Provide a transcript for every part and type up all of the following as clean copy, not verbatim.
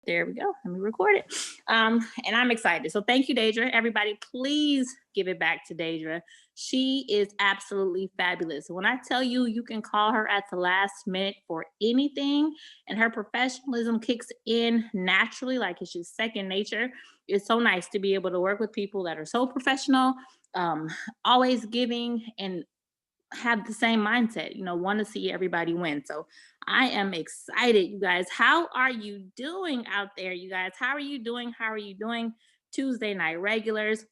There we go. Let me record it. And I'm excited. So thank you, Deidre. Everybody, please give it back to Deidre. She is absolutely fabulous. When I tell you, you can call her at the last minute for anything, and her professionalism kicks in naturally, like it's just second nature. It's so nice to be able to work with people that are so professional, um, always giving, and have the same mindset, want to see everybody win. So I am excited, you guys. How are you doing out there, you guys? How are you doing? How are you doing? Tuesday night regulars.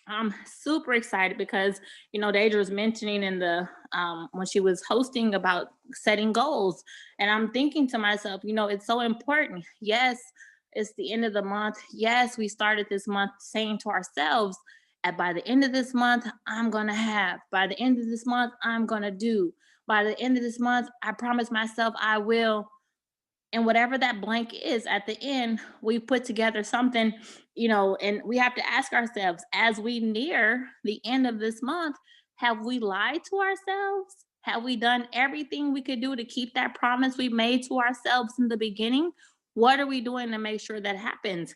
I'm super excited because, Deidre was mentioning in the when she was hosting about setting goals. And I'm thinking to myself, it's so important. Yes, it's the end of the month. Yes, we started this month saying to ourselves, at by the end of this month, I'm gonna have. By the end of this month, I'm gonna do. By the end of this month, I promise myself I will. And whatever that blank is at the end, we put together something, and we have to ask ourselves as we near the end of this month, have we lied to ourselves? Have we done everything we could do to keep that promise we made to ourselves in the beginning? What are we doing to make sure that happens?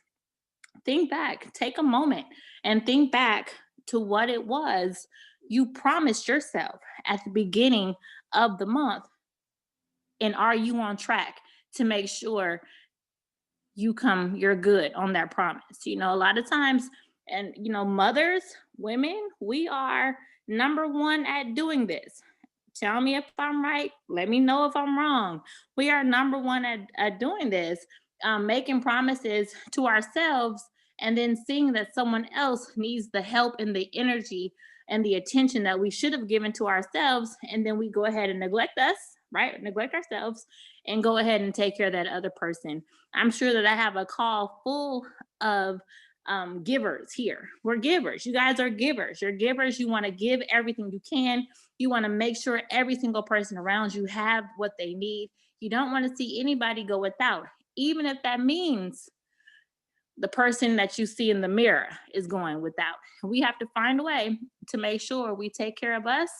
Think back, take a moment and think back to what it was you promised yourself at the beginning of the month. And are you on track to make sure you're good on that promise? A lot of times, and mothers, women, we are number one at doing this. Tell me if I'm right. Let me know if I'm wrong. We are number one at doing this, making promises to ourselves and then seeing that someone else needs the help and the energy and the attention that we should have given to ourselves. And then we go ahead and neglect us, right? Neglect ourselves and go ahead and take care of that other person. I'm sure that I have a call full of givers here. We're givers. You guys are givers. You're givers. You want to give everything you can. You want to make sure every single person around you have what they need. You don't want to see anybody go without, even if that means the person that you see in the mirror is going without. We have to find a way to make sure we take care of us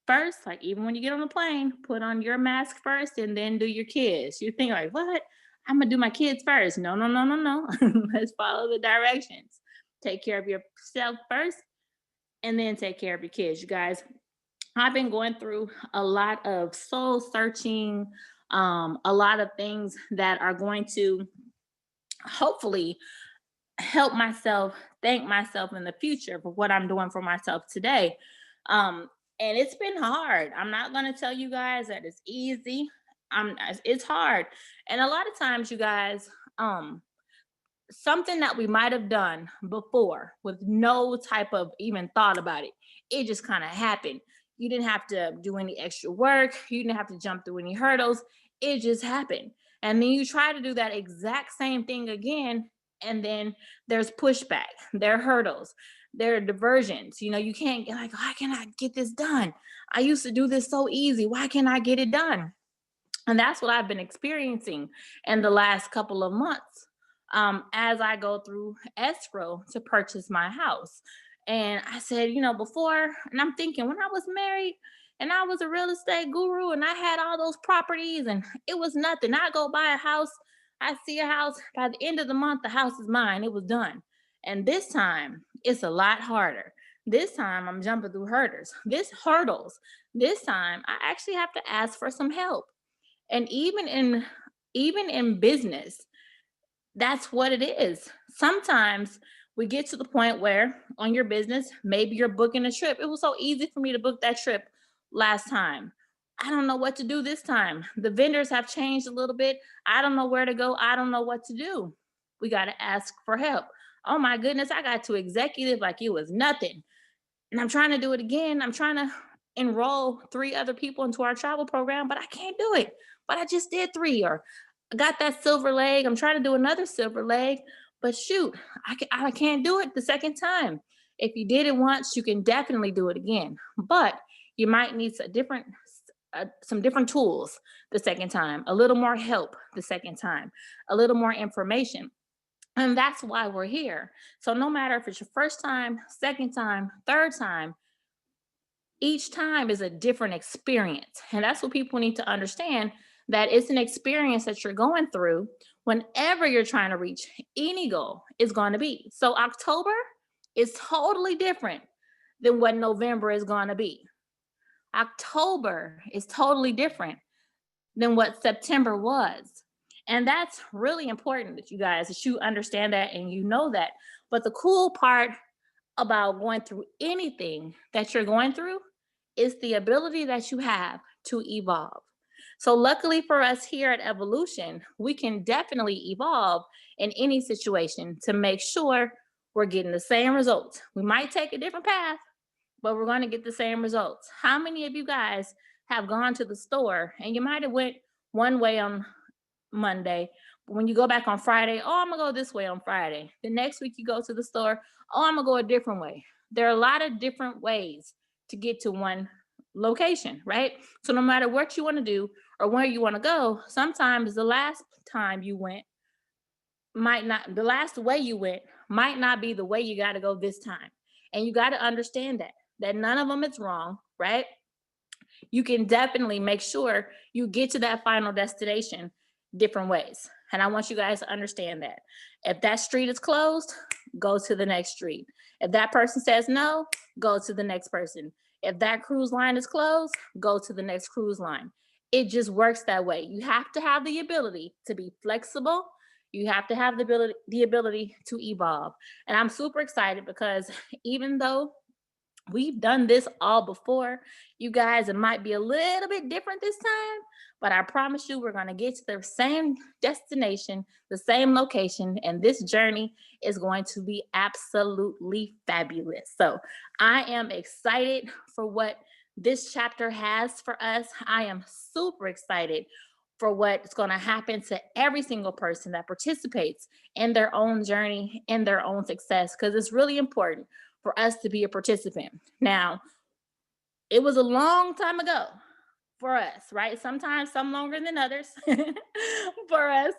first. Like even when you get on the plane, put on your mask first and then do your kids. You think like, what? I'm gonna do my kids first. No, no, no, no, no. Let's follow the directions. Take care of yourself first and then take care of your kids. You guys, I've been going through a lot of soul searching, a lot of things that are going to hopefully help myself thank myself in the future for what I'm doing for myself today. And it's been hard. I'm not going to tell you guys that it's easy. It's hard. And a lot of times, you guys, something that we might have done before with no type of even thought about it, it just kind of happened. You didn't have to do any extra work. You didn't have to jump through any hurdles. It just happened. And then you try to do that exact same thing again. And then there's pushback, there are hurdles, there are diversions. You can't get like, why can't I get this done? I used to do this so easy. Why can't I get it done? And that's what I've been experiencing in the last couple of months, as I go through escrow to purchase my house. And I said, before, and I'm thinking when I was married and I was a real estate guru and I had all those properties and it was nothing. I go buy a house, I see a house, by the end of the month, the house is mine. It was done. And this time it's a lot harder. This time I'm jumping through hurdles. This time I actually have to ask for some help. And even in business, that's what it is. Sometimes we get to the point where on your business, maybe you're booking a trip. It was so easy for me to book that trip last time. I don't know what to do this time. The vendors have changed a little bit. I don't know where to go. I don't know what to do. We got to ask for help. Oh my goodness, I got to executive like it was nothing. And I'm trying to do it again. I'm trying to enroll 3 other people into our travel program, but I can't do it. But I just did 3, or I got that silver leg. I'm trying to do another silver leg, but shoot, I can't do it the second time. If you did it once, you can definitely do it again. But you might need some different tools the second time, a little more help the second time, a little more information. And that's why we're here. So no matter if it's your first time, second time, third time, each time is a different experience. And that's what people need to understand, that it's an experience that you're going through whenever you're trying to reach any goal is going to be. So October is totally different than what November is going to be. October is totally different than what September was. And that's really important that you understand that and you know that. But the cool part about going through anything that you're going through is the ability that you have to evolve. So, luckily for us here at Evolution, we can definitely evolve in any situation to make sure we're getting the same results. We might take a different path, but we're going to get the same results. How many of you guys have gone to the store and you might have went one way on Monday, but when you go back on Friday, oh, I'm gonna go this way on Friday. The next week you go to the store, oh, I'm gonna go a different way. There are a lot of different ways to get to one location, right? So no matter what you want to do or where you want to go, sometimes the last time you went might not, the last way you went might not be the way you got to go this time. And you got to understand that none of them is wrong, right? You can definitely make sure you get to that final destination different ways. And I want you guys to understand that. If that street is closed, go to the next street. If that person says no, go to the next person. If that cruise line is closed, go to the next cruise line. It just works that way. You have to have the ability to be flexible. You have to have the ability to evolve. And I'm super excited because even though we've done this all before, you guys, it might be a little bit different this time, but I promise you we're going to get to the same destination, the same location, and this journey is going to be absolutely fabulous. So I am excited for what this chapter has for us. I am super excited for what's going to happen to every single person that participates in their own journey, in their own success, because it's really important for us to be a participant. Now, it was a long time ago for us, right? Sometimes some longer than others for us,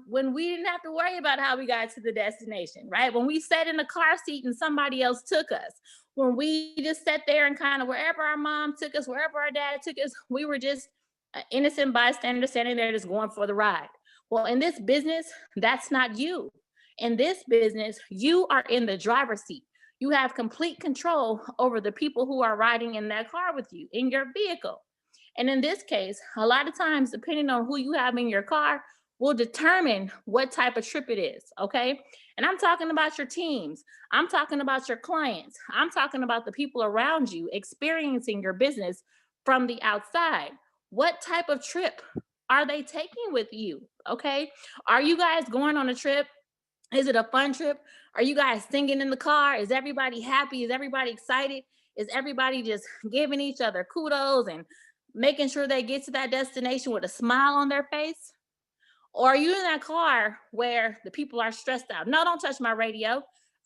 when we didn't have to worry about how we got to the destination, right? When we sat in the car seat and somebody else took us, when we just sat there and kind of wherever our mom took us, wherever our dad took us, we were just an innocent bystander standing there just going for the ride. Well, in this business, that's not you. In this business, you are in the driver's seat. You have complete control over the people who are riding in that car with you, in your vehicle. And in this case, a lot of times, depending on who you have in your car, will determine what type of trip it is. Okay. And I'm talking about your teams. I'm talking about your clients. I'm talking about the people around you experiencing your business from the outside. What type of trip are they taking with you? Okay. Are you guys going on a trip? Is it a fun trip? Are you guys singing in the car? Is everybody happy? Is everybody excited? Is everybody just giving each other kudos and making sure they get to that destination with a smile on their face? Or are you in that car where the people are stressed out? No, don't touch my radio.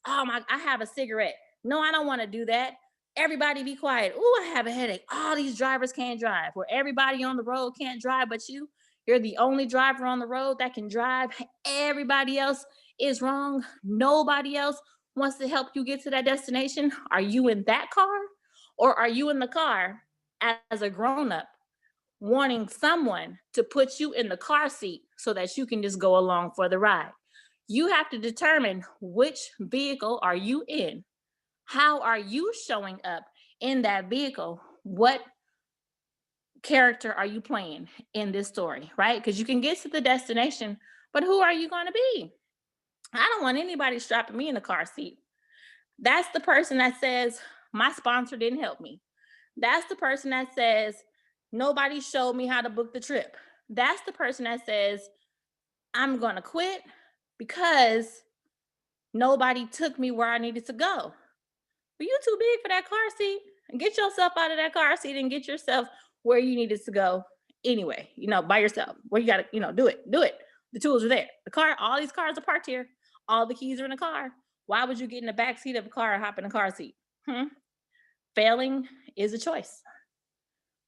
Oh my, I have a cigarette. No, I don't want to do that. Everybody be quiet. Oh, I have a headache. All these drivers can't drive. Where everybody on the road can't drive but you. You're the only driver on the road that can drive. Everybody else is wrong. Nobody else wants to help you get to that destination. Are you in that car? Or are you in the car as a grown up wanting someone to put you in the car seat so that you can just go along for the ride? You have to determine which vehicle are you in. How are you showing up in that vehicle? What character are you playing in this story, right? Because you can get to the destination, but who are you going to be? I don't want anybody strapping me in the car seat. That's the person that says, my sponsor didn't help me. That's the person that says, nobody showed me how to book the trip. That's the person that says, I'm going to quit because nobody took me where I needed to go. But you too big for that car seat. Get yourself out of that car seat and get yourself where you needed to go anyway, by yourself. Where you got to, do it. The tools are there. The car, all these cars are parked here. All the keys are in the car. Why would you get in the back seat of a car and hop in the car seat? Failing is a choice.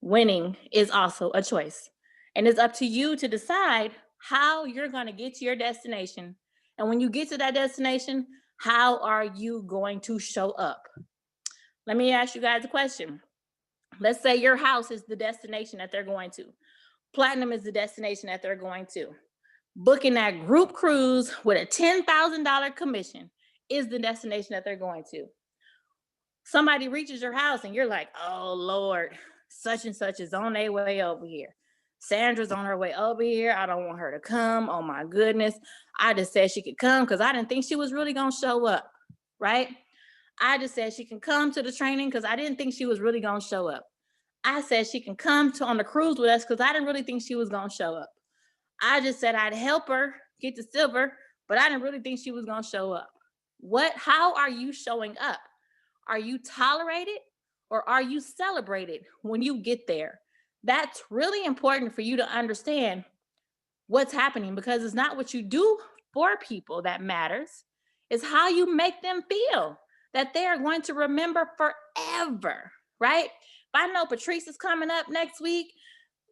Winning is also a choice. And it's up to you to decide how you're going to get to your destination. And when you get to that destination, how are you going to show up? Let me ask you guys a question. Let's say your house is the destination that they're going to. Platinum is the destination that they're going to. booking that group cruise with a $10,000 commission is the destination that they're going to. Somebody reaches your house and you're like, oh Lord, such and such is on their way over here. Sandra's on her way over here. I don't want her to come. Oh my goodness. I just said she could come because I didn't think she was really going to show up, right? I just said she can come to the training because I didn't think she was really going to show up. I said she can come to on the cruise with us because I didn't really think she was going to show up. I just said I'd help her get to silver, but I didn't really think she was going to show up. How are you showing up? Are you tolerated or are you celebrated when you get there? That's really important for you to understand what's happening, because it's not what you do for people that matters. It's how you make them feel that they are going to remember forever, right? If I know Patrice is coming up next week,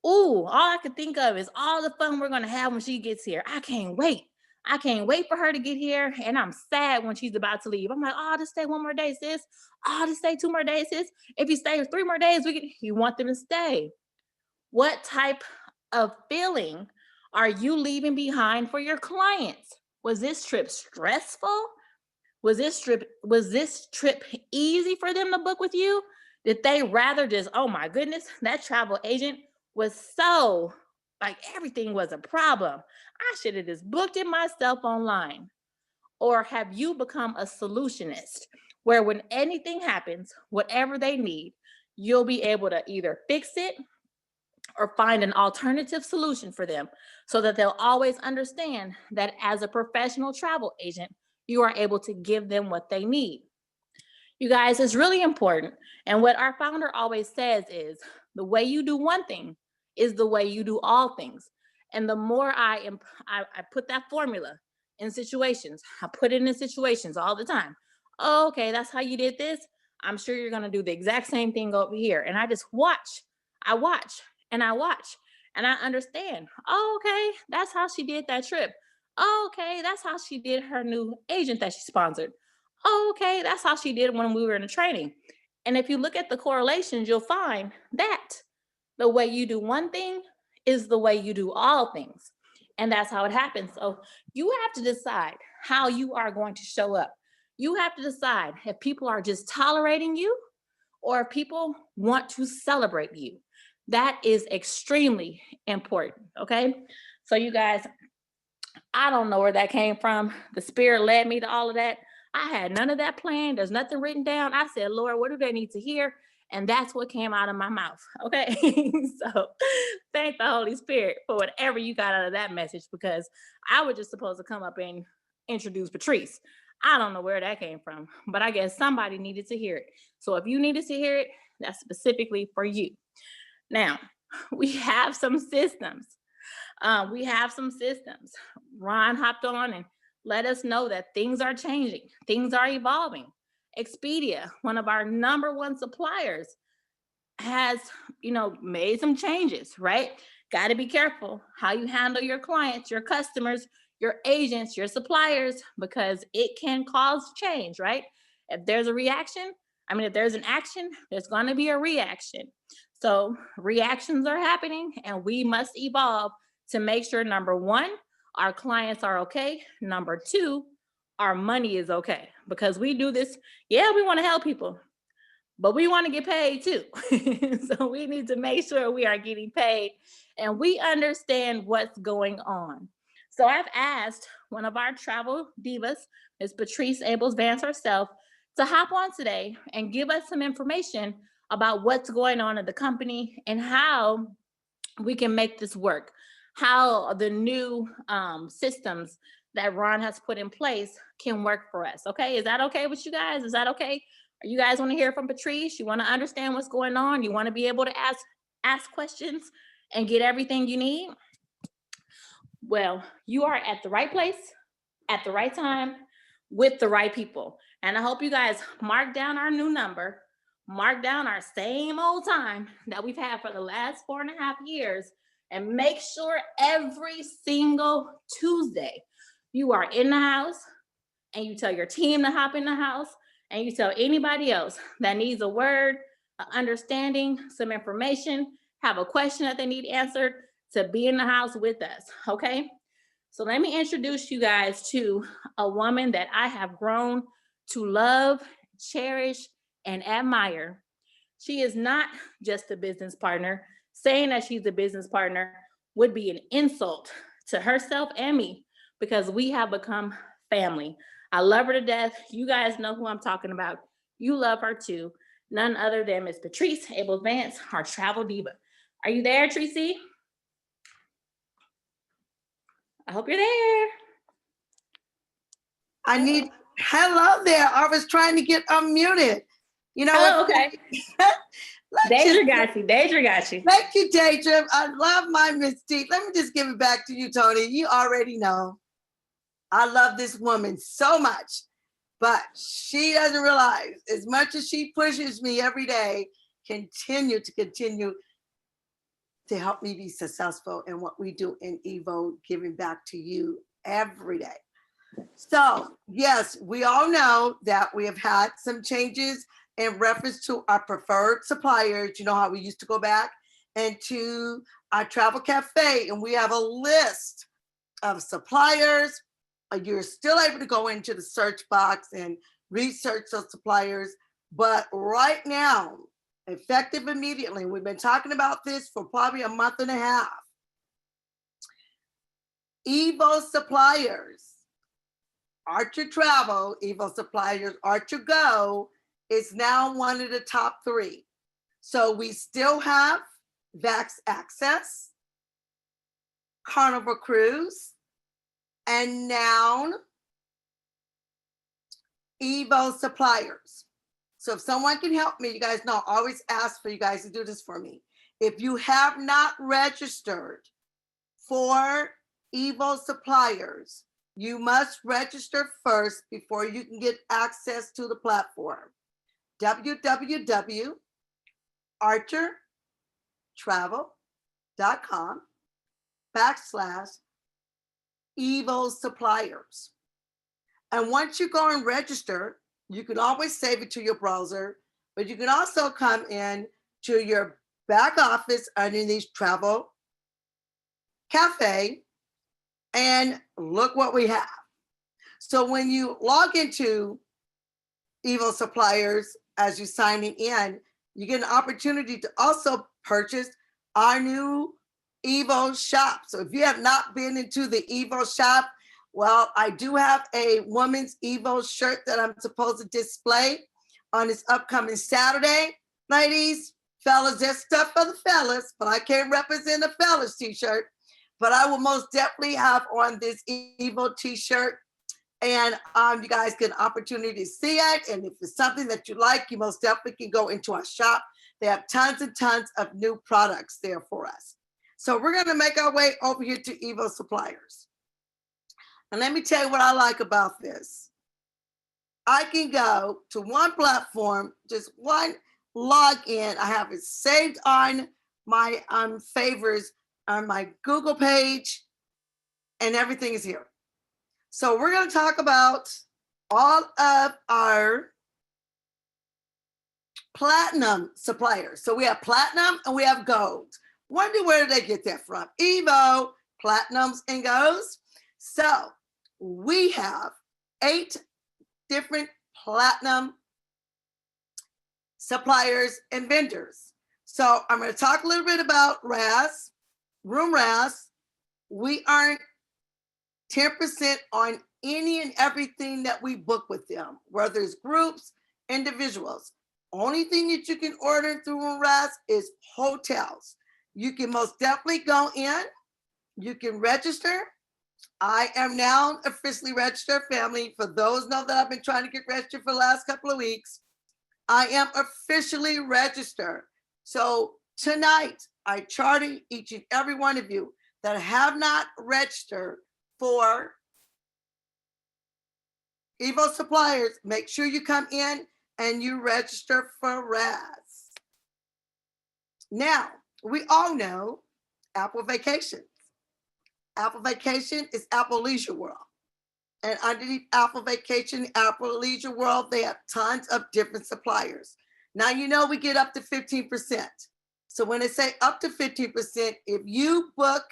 ooh, all I can think of is all the fun we're going to have when she gets here. I can't wait. I can't wait for her to get here. And I'm sad when she's about to leave. I'm like, oh, just stay one more day, sis. Oh, just stay 2 more days, sis. If you stay 3 more days, you want them to stay. What type of feeling are you leaving behind for your clients? Was this trip stressful? Was this trip easy for them to book with you? Did they rather just, oh my goodness, that travel agent was so, like, everything was a problem. I should have just booked it myself online. Or have you become a solutionist where when anything happens, whatever they need, you'll be able to either fix it or find an alternative solution for them so that they'll always understand that as a professional travel agent, you are able to give them what they need. You guys, it's really important. And what our founder always says is the way you do one thing is the way you do all things. And the more I put that formula in situations, I put it in situations all the time. Oh, okay, that's how you did this. I'm sure you're going to do the exact same thing over here. And I just watch. I watch and I watch and I understand. Oh, okay, that's how she did that trip. Oh, okay, that's how she did her new agent that she sponsored. Oh, okay, that's how she did when we were in the training. And if you look at the correlations, you'll find that the way you do one thing is the way you do all things. And that's how it happens. So you have to decide how you are going to show up. You have to decide if people are just tolerating you or if people want to celebrate you. That is extremely important. Okay. So, you guys, I don't know where that came from. The spirit led me to all of that. I had none of that planned. There's nothing written down. I said, Lord, what do they need to hear? And that's what came out of my mouth. Okay. So thank the Holy Spirit for whatever you got out of that message, because I was just supposed to come up and introduce Patrice. I don't know where that came from, but I guess somebody needed to hear it. So if you needed to hear it, that's specifically for you. Now, we have some systems. Ron hopped on and let us know that things are changing, things are evolving. Expedia, one of our number one suppliers, has, made some changes, right? Got to be careful how you handle your clients, your customers, your agents, your suppliers, because it can cause change, right? If there's if there's an action, there's going to be a reaction. So reactions are happening and we must evolve to make sure, number one, our clients are okay. Number two, our money is okay, because we do this. Yeah, we want to help people, but we want to get paid too. So we need to make sure we are getting paid and we understand what's going on. So I've asked one of our travel divas, Ms. Patrice Abels Vance herself, to hop on today and give us some information about what's going on at the company and how we can make this work, how the new systems that Ron has put in place can work for us. Okay, is that okay with you guys? Is that okay? You guys want to hear from Patrice? You want to understand what's going on? You want to be able to ask questions and get everything you need? Well, you are at the right place at the right time with the right people. And I hope you guys mark down our new number, mark down our same old time that we've had for the last 4.5 years, and make sure every single Tuesday you are in the house and you tell your team to hop in the house and you tell anybody else that needs a word, an understanding, some information, have a question that they need answered, to be in the house with us. Okay. So let me introduce you guys to a woman that I have grown to love, cherish, and admire. She is not just a business partner. Saying that she's a business partner would be an insult to herself and me because we have become family. I love her to death. You guys know who I'm talking about. You love her too. None other than Miss Patrice Abel Vance, our travel diva. Are you there, Tracy? I hope you're there. Hello there. I was trying to get unmuted. You know Oh, what? okay. Deidre got you. Deidre got you. Thank you, Deidre. I love my Mystique. Let me just give it back to you, Tony. You already know. I love this woman so much, but she doesn't realize as much as she pushes me every day, continue to help me be successful in what we do in Evo, giving back to you every day. So, yes, we all know that we have had some changes in reference to our preferred suppliers. You know how we used to go back into our travel cafe and we have a list of suppliers. You're still able to go into the search box and research those suppliers. But right now, effective immediately, we've been talking about this for probably a month and a half. Evo suppliers, Archer Travel, Evo suppliers, Archer Go is now one of the top 3. So we still have Vax Access, Carnival Cruise, and now Evo suppliers. So if someone can help me, you guys know, I always ask for you guys to do this for me. If you have not registered for Evo suppliers, you must register first before you can get access to the platform. www.archertravel.com/Evo suppliers. And once you go and register, you can always save it to your browser, but you can also come in to your back office underneath Travel Cafe and look what we have. So when you log into Evo suppliers, as you're signing in, you get an opportunity to also purchase our new Evo shop. So if you have not been into the Evo shop, well, I do have a woman's Evo shirt that I'm supposed to display on this upcoming Saturday. Ladies, fellas, there's stuff for the fellas, but I can't represent a fellas t-shirt. But I will most definitely have on this Evo t-shirt, and you guys get an opportunity to see it. And if it's something that you like, you most definitely can go into our shop. They have tons and tons of new products there for us. So we're going to make our way over here to Evo suppliers. And let me tell you what I like about this. I can go to one platform, just one login. I have it saved on my favorites on my Google page, and everything is here. So we're going to talk about all of our platinum suppliers. So we have platinum and we have gold. Wonder where did they get that from? Evo, platinums and golds. So we have 8 different platinum suppliers and vendors. So I'm going to talk a little bit about RAS, Room RAS. We earn 10% on any and everything that we book with them, whether it's groups, individuals. Only thing that you can order through Room RAS is hotels. You can most definitely go in, you can register. I am now officially registered, family. For those know that I've been trying to get registered for the last couple of weeks, I am officially registered. So tonight, I charter each and every one of you that have not registered for Evo suppliers, make sure you come in and you register for RAS. Now, we all know Apple Vacations. Apple Vacation is Apple Leisure World. And underneath Apple Vacation, Apple Leisure World, they have tons of different suppliers. Now, you know, we get up to 15%. So when they say up to 15%, if you book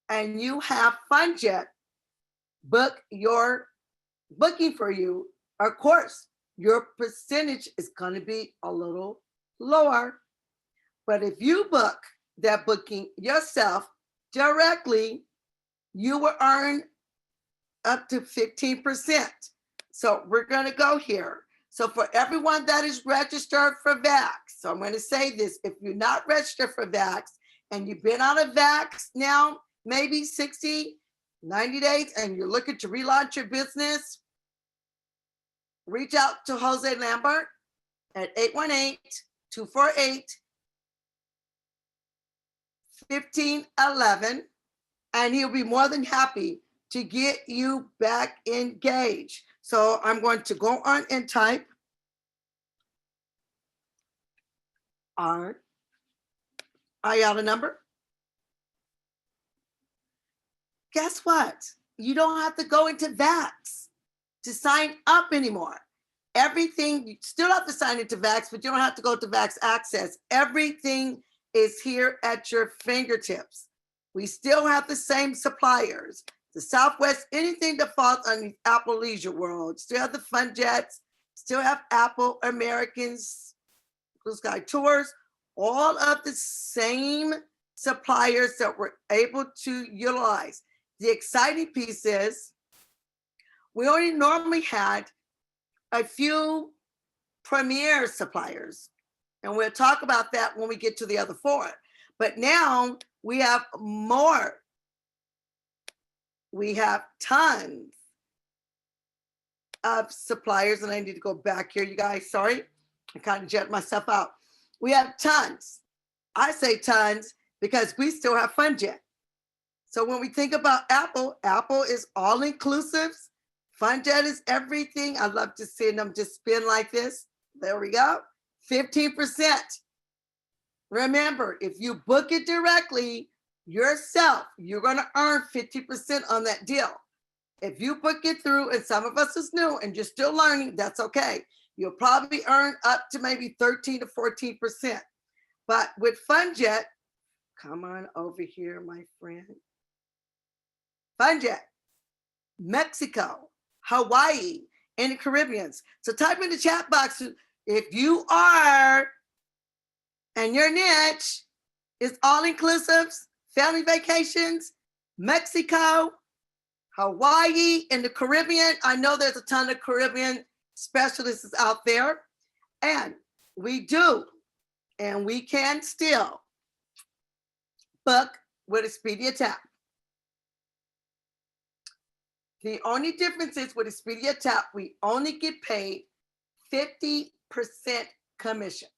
and you have FunJet, book your booking for you, of course, your percentage is going to be a little lower. But if you book that booking yourself directly, you will earn up to 15%. So we're going to go here. So for everyone that is registered for VAX, so I'm going to say this, if you're not registered for VAX and you've been on a VAX now, maybe 60, 90 days, and you're looking to relaunch your business, reach out to Jose Lambert at 818-248-1511, and he'll be more than happy to get you back engaged. So I'm going to go on and type R. I got a number. Guess what? You don't have to go into VAX to sign up anymore. Everything, you still have to sign into VAX, but you don't have to go to VAX Access. Everything is here at your fingertips. We still have the same suppliers. The Southwest, anything that falls on the Apple Leisure World, still have the Fun Jets, still have Apple Americans, Blue Sky Tours, all of the same suppliers that we're able to utilize. The exciting piece is we only normally had a few premier suppliers, and we'll talk about that when we get to the other four. But now we have more. We have tons of suppliers, and I need to go back here, you guys. Sorry, I kind of jet myself out. We have tons. I say tons because we still have FunJet. So when we think about Apple, Apple is all inclusives. FunJet is everything. I love to see them just spin like this. There we go. 15%. Remember, if you book it directly yourself, you're going to earn 50% on that deal. If you book it through, and some of us is new and you're still learning, that's okay. You'll probably earn up to maybe 13 to 14%. But with FunJet, come on over here, my friend. FunJet, Mexico, Hawaii, and the Caribbean. So type in the chat box if you are, and your niche is all inclusives, family vacations, Mexico, Hawaii, and the Caribbean. I know there's a ton of Caribbean specialists out there, and we do, and we can still book with Expedia Tap. The only difference is with Expedia Tap, we only get paid 50% commission.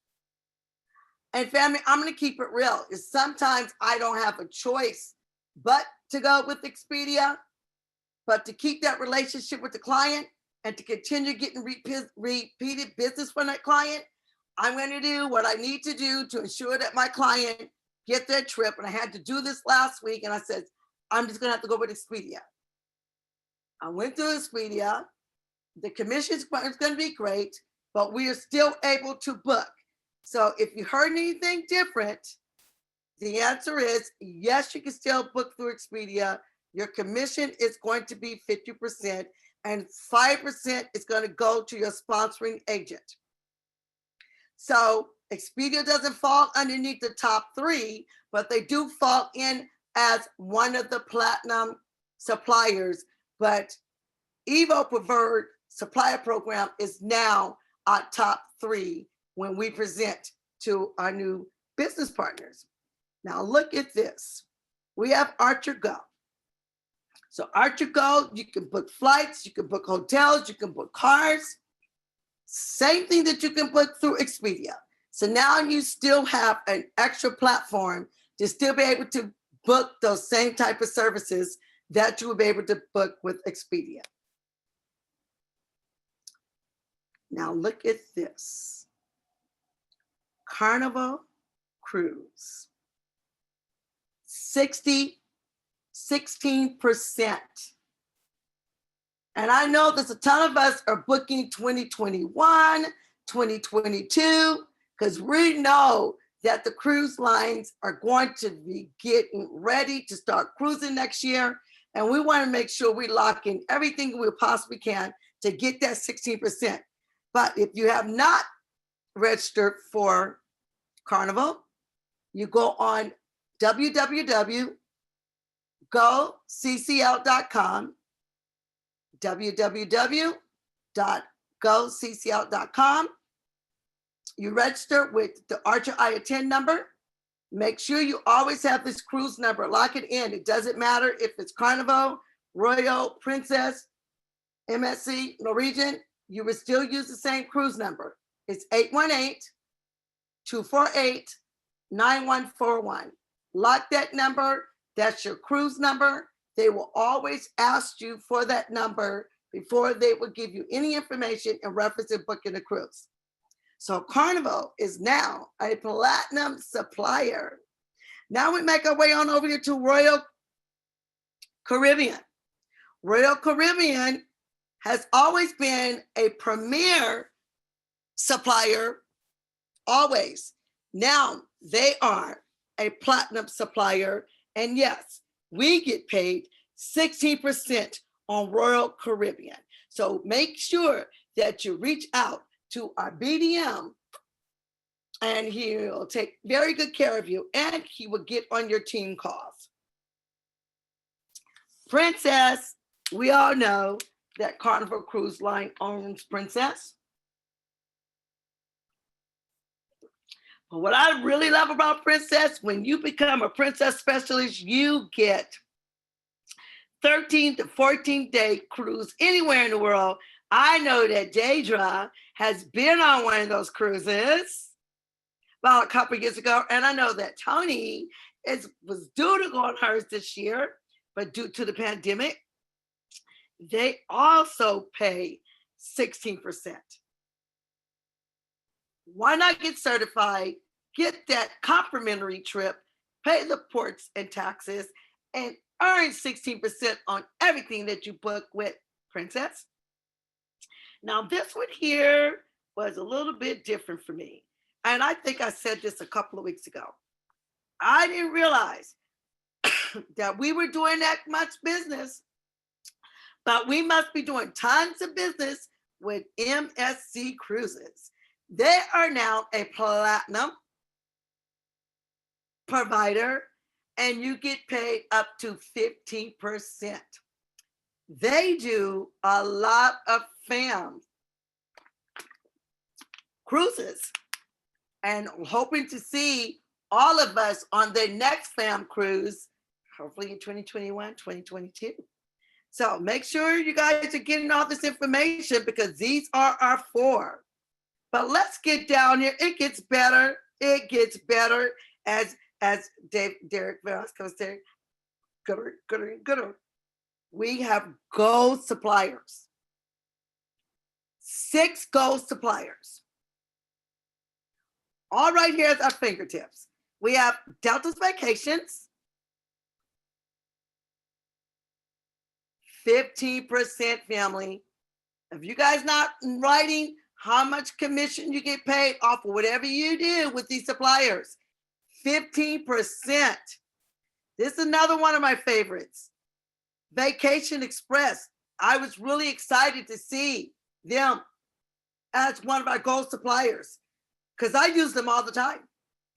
And family, I'm going to keep it real. Is sometimes I don't have a choice but to go with Expedia, but to keep that relationship with the client and to continue getting repeated business from that client, I'm going to do what I need to do to ensure that my client get their trip. And I had to do this last week, and I said, I'm just going to have to go with Expedia. I went through Expedia. The commission is going to be great, but we are still able to book. So if you heard anything different, the answer is yes, you can still book through Expedia. Your commission is going to be 50%, and 5% is going to go to your sponsoring agent. So Expedia doesn't fall underneath the top 3, but they do fall in as one of the platinum suppliers. But Evo Preferred Supplier Program is now our top 3 when we present to our new business partners. Now look at this. We have Archer Go. So Archer Go, you can book flights, you can book hotels, you can book cars. Same thing that you can book through Expedia. So now you still have an extra platform to still be able to book those same type of services that you will be able to book with Expedia. Now look at this. Carnival Cruise. 16%. And I know there's a ton of us are booking 2021, 2022, because we know that the cruise lines are going to be getting ready to start cruising next year. And we want to make sure we lock in everything we possibly can to get that 16%. But if you have not registered for Carnival, you go on www.goccl.com, www.goccl.com. You register with the Archer I Attend number. Make sure you always have this cruise number. Lock it in. It doesn't matter if it's Carnival, Royal, Princess, MSC, Norwegian. You would still use the same cruise number. It's 818-248-9141. Lock that number. That's your cruise number. They will always ask you for that number before they will give you any information in reference to booking a cruise. So Carnival is now a platinum supplier. Now we make our way on over here to Royal Caribbean. Royal Caribbean has always been a premier supplier, always. Now they are a platinum supplier. And yes, we get paid 16% on Royal Caribbean. So make sure that you reach out to our BDM and he'll take very good care of you and he will get on your team calls. Princess, we all know that Carnival Cruise Line owns Princess. But what I really love about Princess, when you become a Princess specialist, you get 13 to 14 day cruise anywhere in the world. I know that Deidre has been on one of those cruises about a couple of years ago. And I know that Tony was due to go on hers this year, but due to the pandemic, they also pay 16%. Why not get certified, get that complimentary trip, pay the ports and taxes, and earn 16% on everything that you book with Princess? Now, this one here was a little bit different for me. And I think I said this a couple of weeks ago. I didn't realize that we were doing that much business, but we must be doing tons of business with MSC Cruises. They are now a platinum provider, and you get paid up to 15%. They do a lot of fam cruises, and hoping to see all of us on their next fam cruise, hopefully in 2021, 2022. So make sure you guys are getting all this information because these are our four. But let's get down here. It gets better. It gets better as Derek Velasco said. Gooder. We have gold suppliers. 6 gold suppliers. All right here at our fingertips. We have Delta's Vacations, 15% family. If you guys not writing how much commission you get paid off of whatever you do with these suppliers, 15%. This is another one of my favorites. Vacation Express. I was really excited to see them as one of our gold suppliers because I use them all the time.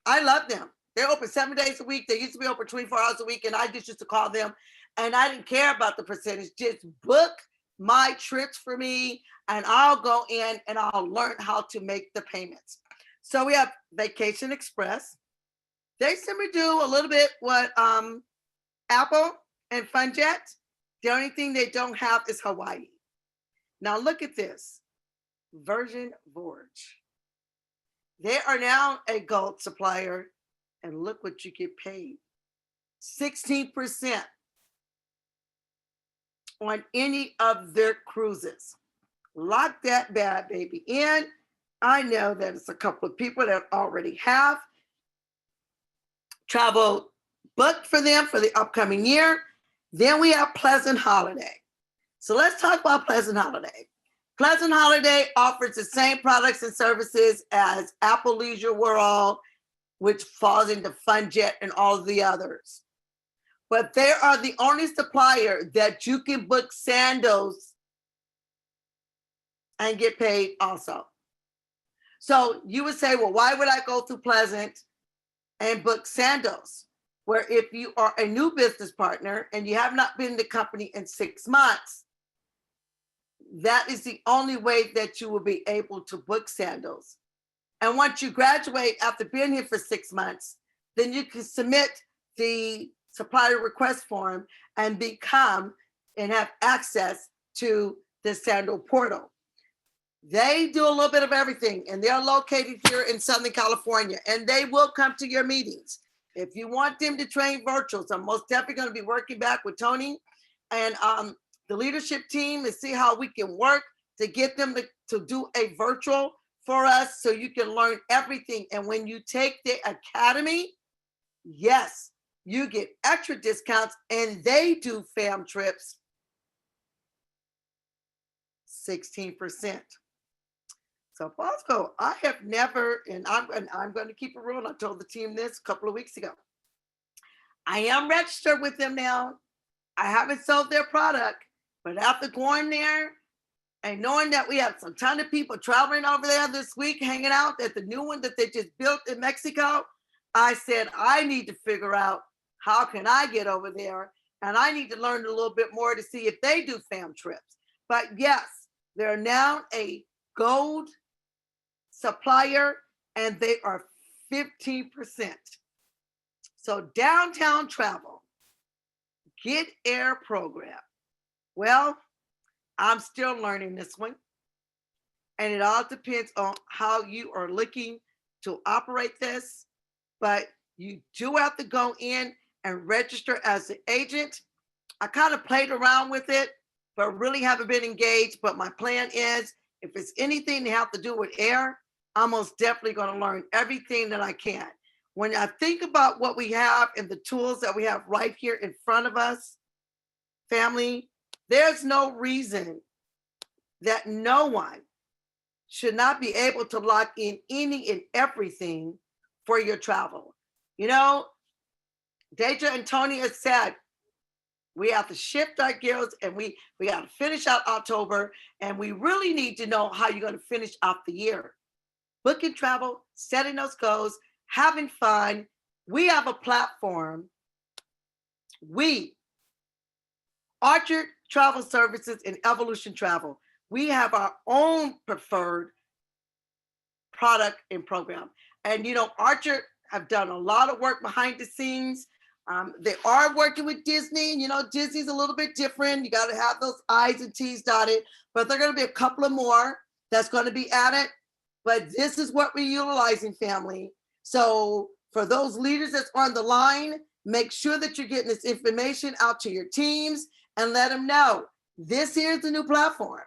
I love them. They're open 7 days a week. They used to be open 24 hours a week, and I just used to call them, and I didn't care about the percentage. Just book my trips for me, and I'll go in and I'll learn how to make the payments. So we have Vacation Express. They simply do a little bit what Apple and FunJet. The only thing they don't have is Hawaii. Now look at this. Virgin Voyage. They are now a gold supplier, and look what you get paid. 16% on any of their cruises. Lock that bad baby in. I know that it's a couple of people that already have travel booked for them for the upcoming year. Then we have Pleasant Holiday. So let's talk about Pleasant Holiday. Pleasant Holiday offers the same products and services as Apple Leisure World, which falls into FunJet and all of the others. but they are the only supplier that you can book sandals and get paid also. So you would say, well, why would I go through Pleasant and book sandals? Where if you are a new business partner and you have not been in the company in 6 months, that is the only way that you will be able to book sandals. And once you graduate after being here for 6 months, then you can submit the supplier request form and become and have access to the sandal portal. They do a little bit of everything, and they're located here in Southern California, and they will come to your meetings. If you want them to train virtuals, I'm most definitely going to be working back with Tony and the leadership team and see how we can work to get them to do a virtual for us so you can learn everything. And when you take the academy, yes, you get extra discounts, and they do fam trips 16%. So Bosco, I have never, and I'm going to keep it real. I told the team this a couple of weeks ago. I am registered with them now. I haven't sold their product, but after going there and knowing that we have some ton of people traveling over there this week, hanging out at the new one that they just built in Mexico, I said, I need to figure out how can I get over there, and I need to learn a little bit more to see if they do fam trips. But yes, they're now a gold supplier, and they are 15%. So downtown travel, Get Air program. Well, I'm still learning this one. And it all depends on how you are looking to operate this. But you do have to go in and register as an agent. I kind of played around with it, but really haven't been engaged. But my plan is, if it's anything to have to do with air, I'm most definitely going to learn everything that I can. When I think about what we have and the tools that we have right here in front of us, family, there's no reason that no one should not be able to lock in any and everything for your travel. You know, Deja and Tony has said, we have to shift our gears, and we got to finish out October, and we really need to know how you're going to finish out the year. Booking travel, setting those goals, having fun. We have a platform. We, Archer Travel Services and Evolution Travel, we have our own preferred product and program. And, you know, Archer have done a lot of work behind the scenes. They are working with Disney. You know, Disney's a little bit different. You got to have those I's and T's dotted, but there are going to be a couple of more that's going to be added. But this is what we're utilizing, family. So for those leaders that's on the line, make sure that you're getting this information out to your teams and let them know this here's the new platform.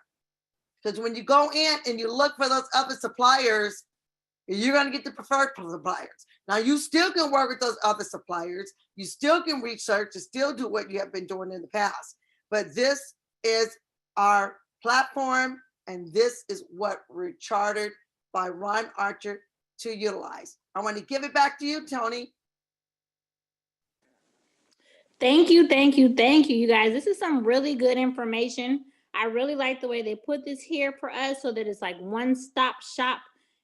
Because when you go in and you look for those other suppliers, you're going to get the preferred suppliers. Now, you still can work with those other suppliers. You still can research and still do what you have been doing in the past. But this is our platform, and this is what we're chartered by Ron Archer to utilize. I want to give it back to you, Tony. Thank you, thank you, thank you, you guys. This is some really good information. I really like the way they put this here for us so that it's like one-stop shop.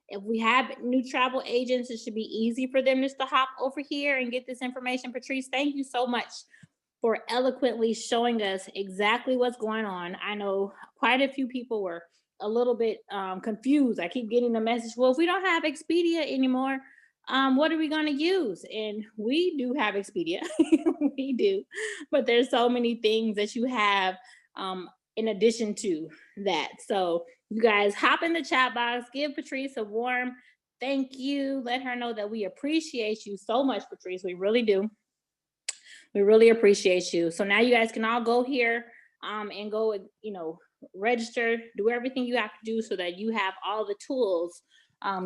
If we have new travel agents, it should be easy for them just to hop over here and get this information. Patrice, thank you so much for eloquently showing us exactly what's going on. I know quite a few people were a little bit confused. I keep getting the message, well, if we don't have Expedia anymore, what are we going to use? And we do have Expedia. We do. But there's so many things that you have in addition to that. So you guys hop in the chat box, give Patrice a warm thank you. Let her know that we appreciate you so much, Patrice. We really do. We really appreciate you. So now you guys can all go here and go, you know, register, do everything you have to do so that you have all the tools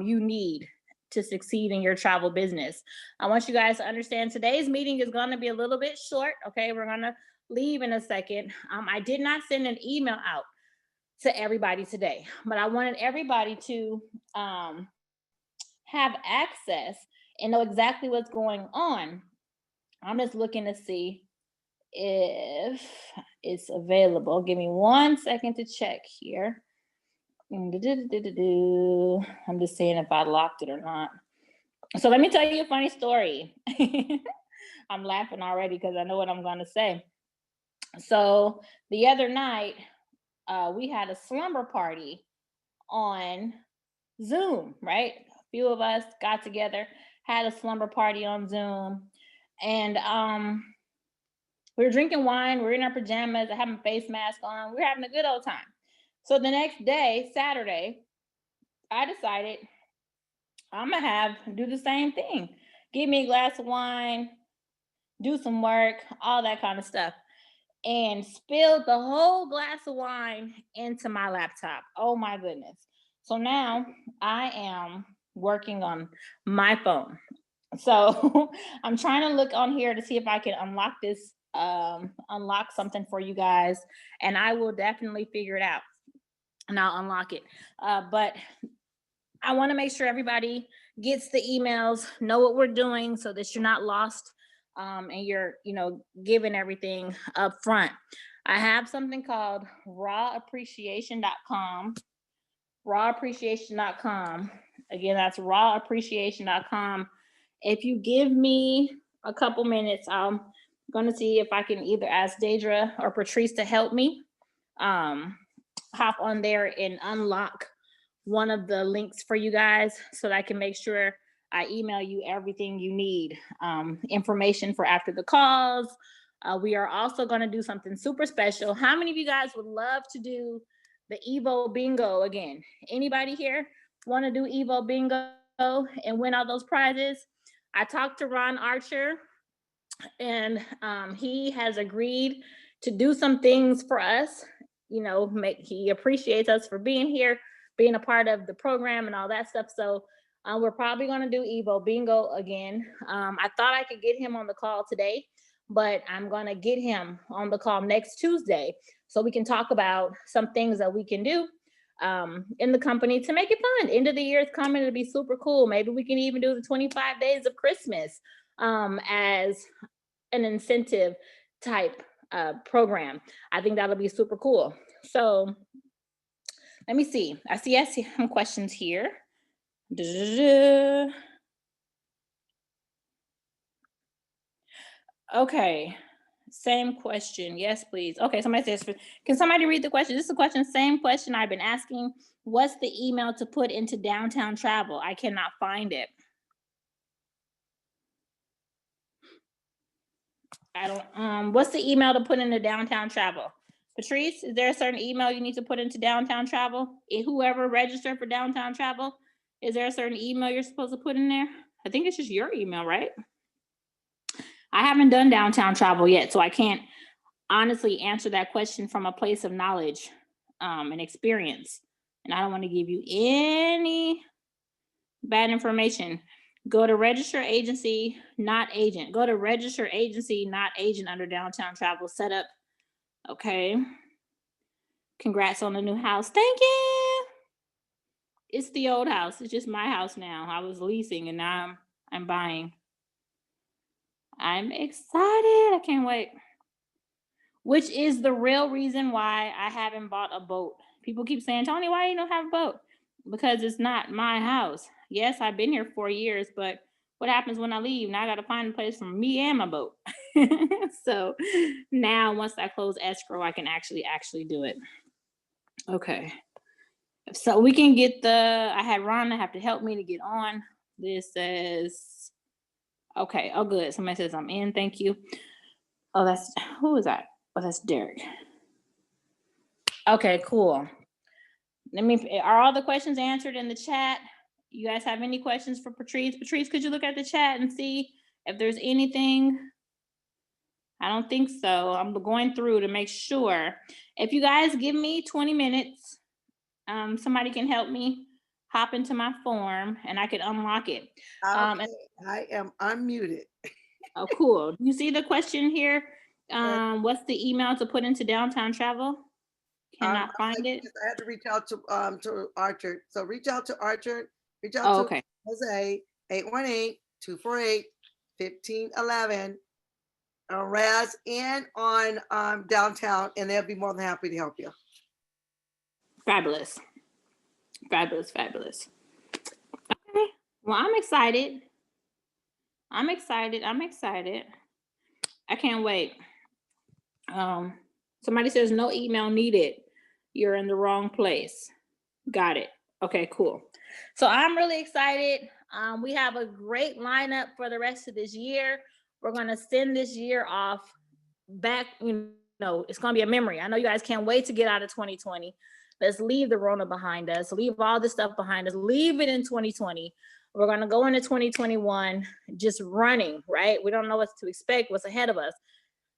you need to succeed in your travel business. I want you guys to understand today's meeting is going to be a little bit short. Okay, we're going to leave in a second. I did not send an email out to everybody today, but I wanted everybody to have access and know exactly what's going on. I'm just looking to see if it's available. Give me 1 second to check here. I'm just saying if I locked it or not. So let me tell you a funny story. I'm laughing already because I know what I'm going to say. So the other night, we had a slumber party on Zoom, right? A few of us got together, had a slumber party on Zoom, and we were drinking wine. We were in our pajamas. I had my face mask on. We were having a good old time. So the next day, Saturday, I decided I'm gonna do the same thing. Give me a glass of wine, do some work, all that kind of stuff, and spilled the whole glass of wine into my laptop. Oh my goodness. So now I am working on my phone. So I'm trying to look on here to see if I can unlock this, unlock something for you guys, and I will definitely figure it out and I'll unlock it. But I want to make sure everybody gets the emails, know what we're doing so that you're not lost, and you're, giving everything up front. I have something called rawappreciation.com. Rawappreciation.com. Again, that's rawappreciation.com. If you give me a couple minutes, I'm going to see if I can either ask Deidre or Patrice to help me hop on there and unlock one of the links for you guys so that I can make sure I email you everything you need, information for after the calls. We are also going to do something super special. How many of you guys would love to do the Evo Bingo again? Anybody here want to do Evo Bingo and win all those prizes? I talked to Ron Archer, and he has agreed to do some things for us. He appreciates us for being here, being a part of the program and all that stuff. So we're probably going to do Evo Bingo again. I thought I could get him on the call today, but I'm going to get him on the call next Tuesday so we can talk about some things that we can do in the company to make it fun. End of the year is coming. It'll be super cool. Maybe we can even do the 25 days of Christmas as an incentive type program. I think that'll be super cool. So let me see. I see some questions here. Okay. Same question. Yes, please. Okay, somebody says, can somebody read the question? This is a question, same question I've been asking. What's the email to put into downtown travel? I cannot find it. I don't, what's the email to put into downtown travel? Patrice, is there a certain email you need to put into downtown travel? Whoever registered for downtown travel, is there a certain email you're supposed to put in there? I think it's just your email, right? I haven't done downtown travel yet, so I can't honestly answer that question from a place of knowledge and experience. And I don't want to give you any bad information. Go to register agency, not agent. Go to register agency, not agent under downtown travel setup. Okay. Congrats on the new house. Thank you. It's the old house. It's just my house now. I was leasing and now I'm buying. I'm excited. I can't wait. Which is the real reason why I haven't bought a boat. People keep saying, Tony, why you don't have a boat? Because it's not my house. Yes, I've been here 4 years, but what happens when I leave? Now I got to find a place for me and my boat. So now once I close escrow, I can actually do it. Okay. So we can get I had Rhonda have to help me to get on. This says, okay, oh good. Somebody says I'm in, thank you. Oh, who is that? Oh, that's Derek. Okay, cool. Are all the questions answered in the chat? You guys have any questions for Patrice? Patrice, could you look at the chat and see if there's anything? I don't think so. I'm going through to make sure. If you guys give me 20 minutes, somebody can help me hop into my form and I can unlock it. Okay, I am unmuted. Oh, cool. You see the question here? What's the email to put into downtown travel? Cannot find it. I had to reach out to Archer. So reach out to Archer. Reach out to Jose 818-248-1511. Raz and on downtown, and they'll be more than happy to help you. Fabulous. Fabulous, fabulous. Okay. Well, I'm excited. I'm excited. I'm excited. I can't wait. Somebody says no email needed. You're in the wrong place. Got it. Okay, cool. So I'm really excited. We have a great lineup for the rest of this year. We're going to send this year off back, it's going to be a memory. I know you guys can't wait to get out of 2020. Let's leave the Rona behind us, leave all this stuff behind us, leave it in 2020. We're going to go into 2021 just running, right? We don't know what to expect, what's ahead of us.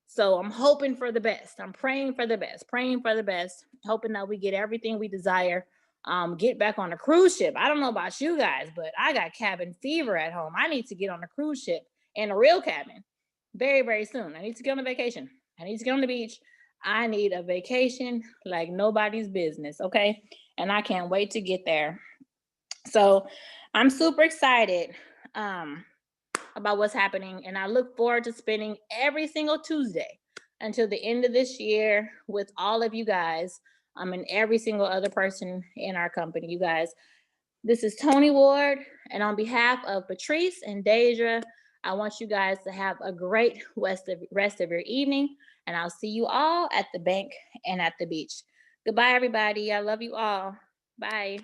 So I'm hoping for the best. I'm praying for the best, hoping that we get everything we desire. Get back on a cruise ship. I don't know about you guys, but I got cabin fever at home. I need to get on a cruise ship in a real cabin very, very soon. I need to get on a vacation. I need to get on the beach. I need a vacation like nobody's business, okay? And I can't wait to get there. So I'm super excited about what's happening, and I look forward to spending every single Tuesday until the end of this year with all of you guys, and every single other person in our company. You guys, this is Tony Ward, and on behalf of Patrice and Deidre, I want you guys to have a great rest of your evening, and I'll see you all at the bank and at the beach. Goodbye, everybody. I love you all. Bye.